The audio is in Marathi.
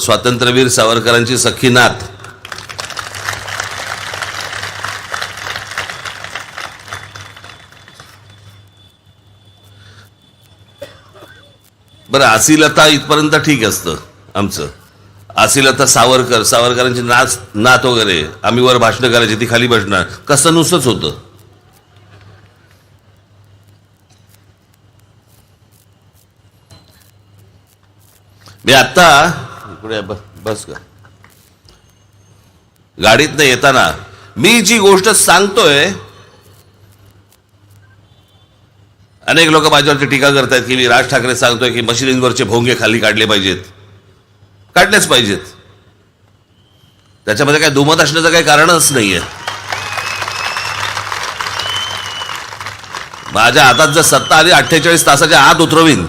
स्वातंत्र्यवीर सावरकरांची सख्खी नात बरं. आसिलता इथपर्यंत ठीक असतं आमचं. आसिलता सावरकरांची नात वगैरे आम्ही वर भाषण करायची, ती खाली बसणार, कसं नुसतंच होतं. मी आता इकडे बस का गाडीत नाही येताना मी जी गोष्ट सांगतोय, अनेक लोक माझ्यावरती टीका करतायत की मी राज ठाकरे सांगतोय की मशिदींवरचे भोंगे खाली काढले पाहिजेत. काढलेच पाहिजेत, त्याच्यामध्ये काय दुमत असण्याचं काही कारणच नाहीये. माझ्या हातात जर सत्ता आली 48 तासाच्या आत उतरवीन.